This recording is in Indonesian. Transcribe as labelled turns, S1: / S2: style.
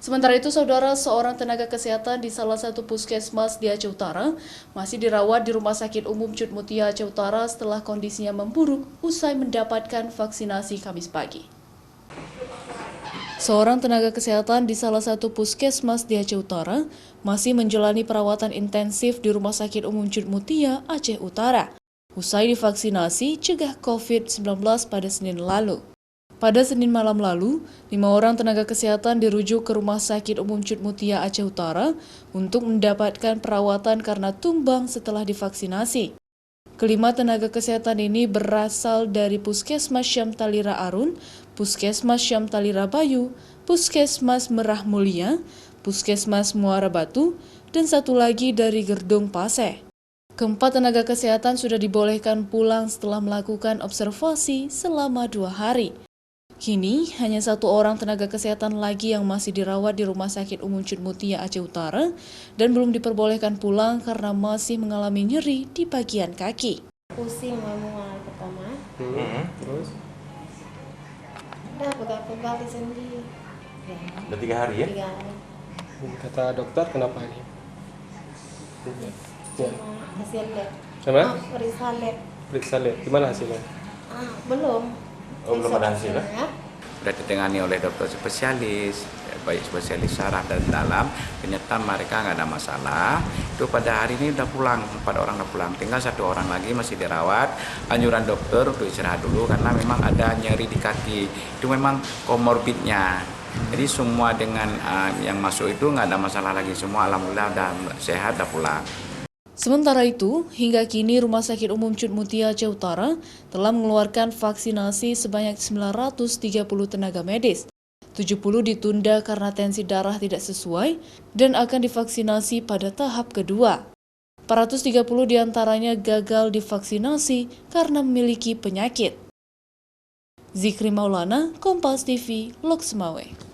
S1: Sementara itu, saudara, seorang tenaga kesehatan di salah satu puskesmas di Aceh Utara masih dirawat di Rumah Sakit Umum Cut Mutia Aceh Utara setelah kondisinya memburuk usai mendapatkan vaksinasi Kamis pagi. Seorang tenaga kesehatan di salah satu puskesmas di Aceh Utara masih menjalani perawatan intensif di Rumah Sakit Umum Cut Mutia Aceh Utara usai divaksinasi cegah COVID-19 pada Senin lalu. Pada Senin malam lalu, 5 orang tenaga kesehatan dirujuk ke Rumah Sakit Umum Cut Mutia Aceh Utara untuk mendapatkan perawatan karena tumbang setelah divaksinasi. Kelima tenaga kesehatan ini berasal dari Puskesmas Syam Talira Arun, Puskesmas Syam Talira Bayu, Puskesmas Merah Mulia, Puskesmas Muara Batu, dan satu lagi dari Gerdung Paseh. Keempat tenaga kesehatan sudah dibolehkan pulang setelah melakukan observasi selama 2 hari. Kini, hanya satu orang tenaga kesehatan lagi yang masih dirawat di Rumah Sakit Umum Cut Mutia Aceh Utara dan belum diperbolehkan pulang karena masih mengalami nyeri di bagian kaki.
S2: Pusing memang pertama.
S3: Terus?
S2: Udah pegal-pegal di sendi. Ya.
S3: Udah 3 hari ya?
S2: 3 hari.
S3: Kata dokter kenapa ini?
S2: Cuma hasil lab.
S3: Sama?
S2: Periksa lab.
S3: Periksa lab. Gimana hasilnya?
S2: Belum.
S3: Oh, belum ada hasilnya?
S4: Sudah ditangani oleh dokter spesialis, baik spesialis saraf dan dalam, ternyata mereka nggak ada masalah. Itu pada hari ini udah pulang, 4 orang udah pulang, tinggal 1 orang lagi masih dirawat. Anjuran dokter untuk istirahat dulu karena memang ada nyeri di kaki, itu memang komorbidnya. Jadi semua dengan yang masuk itu nggak ada masalah lagi, semua alhamdulillah udah sehat, udah pulang.
S1: Sementara itu, hingga kini Rumah Sakit Umum Cut Mutia Aceh Utara telah mengeluarkan vaksinasi sebanyak 930 tenaga medis. 70 ditunda karena tensi darah tidak sesuai dan akan divaksinasi pada tahap kedua. 430 diantaranya gagal divaksinasi karena memiliki penyakit. Zikri Maulana, Kompas TV, Lok Semawe.